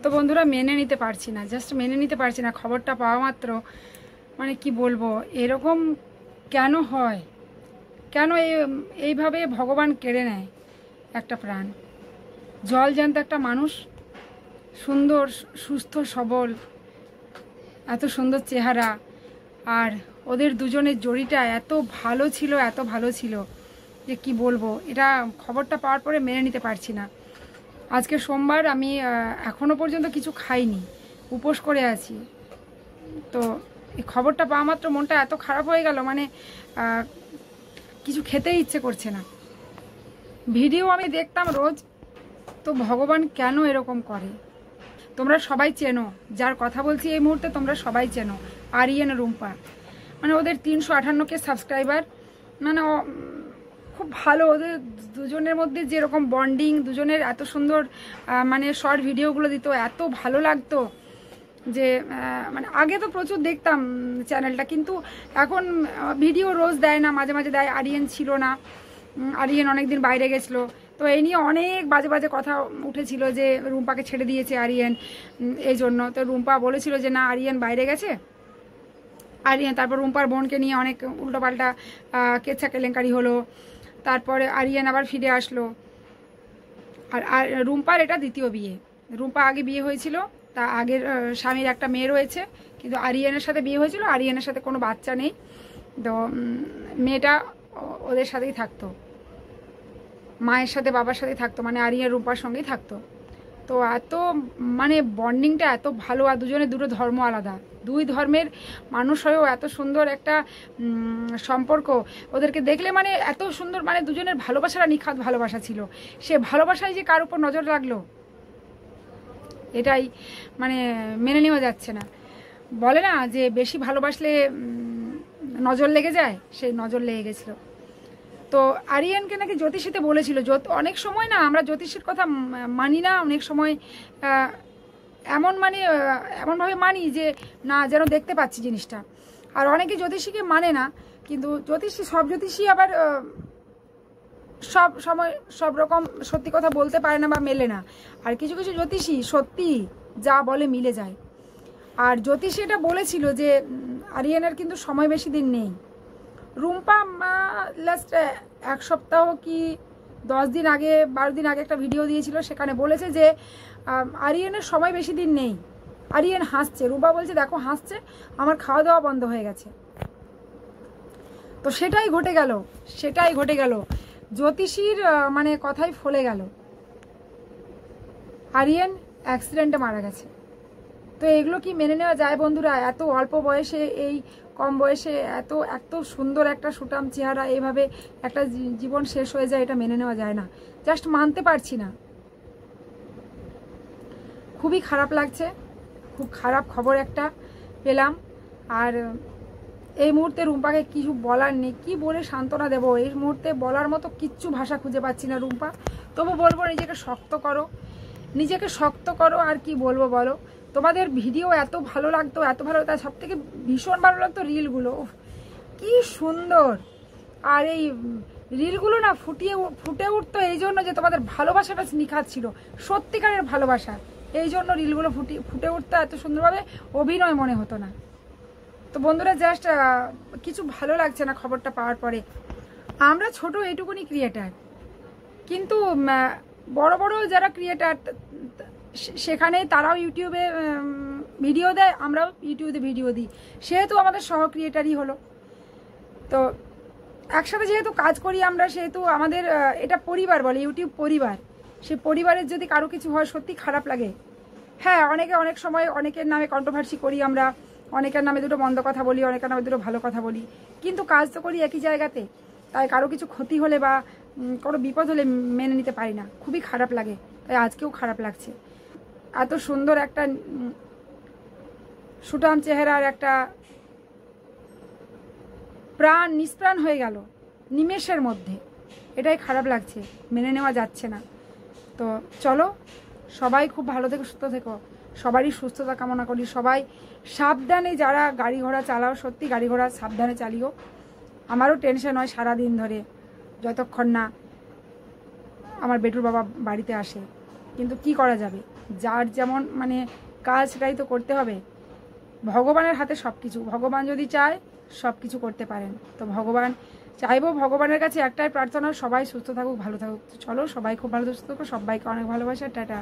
তো বন্ধুরা মেনে নিতে পারছি না, জাস্ট মেনে নিতে পারছি না। খবরটা পাওয়া মাত্র মানে কি বলবো, এরকম কেন হয়, কেন এইভাবে ভগবান কেড়ে নেয় একটা প্রাণ। জল জ্যান্ত একটা মানুষ, সুন্দর সুস্থ সবল, এত সুন্দর চেহারা, আর ওদের দুজনের জড়িটা এত ভালো ছিল, এত ভালো ছিল যে কি বলবো। এটা খবরটা পাওয়ার পরে মেনে নিতে পারছি না। আজকে সোমবার, আমি এখনও পর্যন্ত কিছু খাইনি, উপোস করে আছি। তো এই খবরটা পাওয়া মাত্র মনটা এত খারাপ হয়ে গেল, মানে কিছু খেতেই ইচ্ছে করছে না। ভিডিও আমি দেখতাম রোজ, তো ভগবান কেন এরকম করে। তোমরা সবাই চেনো, যার কথা বলছি এই মুহূর্তে তোমরা সবাই চেনো, আরিয়ান রুম্পা। মানে ওদের 358K সাবস্ক্রাইবার, মানে খুব ভালো। ওদের দুজনের মধ্যে যেরকম বন্ডিং, দুজনের এত সুন্দর মানে শর্ট ভিডিওগুলো দিত, এত ভালো লাগতো যে মানে আগে তো প্রচুর দেখতাম চ্যানেলটা, কিন্তু এখন ভিডিও রোজ দেয় না, মাঝে মাঝে দেয়। আরিয়ান ছিল না, আরিয়ান অনেকদিন বাইরে গেছিলো, তো এই নিয়ে অনেক বাজে বাজে কথা উঠেছিল যে রুম্পাকে ছেড়ে দিয়েছে আরিয়ান এই জন্য। তো রুম্পা বলেছিল যে না, আরিয়ান বাইরে গেছে। আরিয়ান তারপর রুম্পার বোনকে নিয়ে অনেক উল্টোপাল্টা কেচ্ছা কেলেঙ্কারি হলো। তারপরে আরিয়ান আবার ফিরে আসলো। আর রুম্পার এটা দ্বিতীয় বিয়ে। রুম্পা আগে বিয়ে হয়েছিল, তা আগের স্বামীর একটা মেয়ে রয়েছে, কিন্তু আরিয়ানের সাথে বিয়ে হয়েছিল। আরিয়ানের সাথে কোনো বাচ্চা নেই, তো মেয়েটা ওদের সাথেই থাকতো, মায়ের সাথে বাবার সাথেই থাকতো, মানে আরিয়ান রুম্পার সঙ্গেই থাকতো। তো এত মানে বন্ডিংটা এত ভালো, আর দুজনের দুটো ধর্ম আলাদা, দুই ধর্মের মানুষ হয়েও এত সুন্দর একটা সম্পর্ক। ওদেরকে দেখলে মানে এত সুন্দর, মানে দুজনের ভালোবাসাটা নিখাত ভালোবাসা ছিল। সে ভালোবাসায় যে কার উপর নজর লাগলো, এটাই মানে মেনে নেওয়া যাচ্ছে না। বলে না যে বেশি ভালোবাসলে নজর লেগে যায়, সেই নজর লেগে গেছিলো। তো আরিয়ানকে নাকি জ্যোতিষীতে বলেছিল, অনেক সময় না আমরা জ্যোতিষীর কথা মানি না, অনেক সময় এমন মানে এমনভাবে মানি যে না, যেন দেখতে পাচ্ছি জিনিসটা। আর অনেকে জ্যোতিষীকে মানে না, কিন্তু সব জ্যোতিষী আবার সব সময় সব রকম সত্যি কথা বলতে পারে না বা মেলে না। আর কিছু কিছু জ্যোতিষী সত্যি যা বলে মিলে যায়। আর জ্যোতিষী এটা বলেছিল যে আরিয়ানের কিন্তু সময় বেশি দিন নেই। রুম্পা লাস্ট 1 সপ্তাহ কি 10 দিন আগে, 12 দিন আগে একটা ভিডিও দিয়েছিল, সেখানে বলেছে যে আরিয়ানের সময় বেশি দিন নেই। আরিয়ান হাসছে, রুম্পা বলছে দেখো হাসছে, আমার খাওয়া দাওয়া বন্ধ হয়ে গেছে। তো সেটাই ঘটে গেল, জ্যোতিষীর মানে কথাই ফলে গেল। আরিয়ান অ্যাক্সিডেন্টে মারা গেছে। তো এগুলো কি মেনে নেওয়া যায় বন্ধুরা? এত অল্প বয়সে, এই কম বয়সে এত সুন্দর একটা সুঠাম চেহারা, এইভাবে একটা জীবন শেষ হয়ে যায়, এটা মেনে নেওয়া যায় না। জাস্ট মানতে পারছি না। খুবই খারাপ লাগছে, খুব খারাপ খবর একটা পেলাম। আর এই মুহূর্তে রুম্পাকে কিছু বলার নেই, কি বলে সান্ত্বনা দেবো। এই মুহূর্তে বলার মতো কিচ্ছু ভাষা খুঁজে পাচ্ছি না রুম্পা। তবু বলবো নিজেকে শক্ত করো, নিজেকে শক্ত করো। আর কি বলবো বলো, তোমাদের ভিডিও এত ভালো লাগতো, এত ভালো, তার সব থেকে ভীষণ ভালো লাগতো রিলগুলো, কি সুন্দর। আর এই রিলগুলো না ফুটে উঠতো এই জন্য যে তোমাদের ভালোবাসাটা নিখাত ছিল, সত্যিকারের ভালোবাসা। এই জন্য রিলগুলো ফুটে উঠতো এত সুন্দরভাবে, অভিনয় মনে হতো না। তো বন্ধুরা জাস্ট কিছু ভালো লাগছে না খবরটা পাওয়ার পরে। আমরা ছোট এইটুকুনি ক্রিয়েটার, কিন্তু বড় বড় যারা ক্রিয়েটার সেখানে তারাও ইউটিউবে ভিডিও দেয়, আমরাও ইউটিউবে ভিডিও দিই, সেহেতু আমাদের সহ ক্রিয়েটারই হলো। তো একসাথে যেহেতু কাজ করি আমরা, সেহেতু আমাদের এটা পরিবার বলে, ইউটিউব পরিবার। সে পরিবারের যদি কারো কিছু হয় সত্যি খারাপ লাগে। হ্যাঁ, অনেক সময় অনেকের নামে কন্ট্রোভার্সি করি আমরা, অনেকের নামে দুটো মন্দ কথা বলি, অনেকের নামে দুটো ভালো কথা বলি, কিন্তু কাজ তো করি একই জায়গাতে। তাই কারো কিছু ক্ষতি হলে বা কোনো বিপদ হলে মেনে নিতে পারি না, খুবই খারাপ লাগে। তাই আজকেও খারাপ লাগছে। এত সুন্দর একটা সুঠাম চেহারার একটা প্রাণ নিষ্প্রাণ হয়ে গেল নিমেষের মধ্যে, এটাই খারাপ লাগছে, মেনে নেওয়া যাচ্ছে না। তো চলো, সবাই খুব ভালো থেকো, সুস্থ থেকো, সবারই সুস্থতা কামনা করি। সবাই সাবধানে, যারা গাড়ি ঘোড়া চালাও সত্যি গাড়ি ঘোড়া সাবধানে চালিও। আমারও টেনশন হয় সারাদিন ধরে, যতক্ষণ না আমার বেটুর বাবা বাড়িতে আসে, কিন্তু কি করা যাবে। যার যেমন মানে কাজ সেটাই তো করতে হবে। ভগবানের হাতে সব কিছু, ভগবান যদি চায় সব কিছু করতে পারেন। তো চাইবো ভগবানের কাছে একটাই প্রার্থনা, সবাই সুস্থ থাকুক, ভালো থাকুক। চলো, সবাই খুব ভালো সুস্থ থাকুক, সবাইকে অনেক ভালোবাসা, টাটা।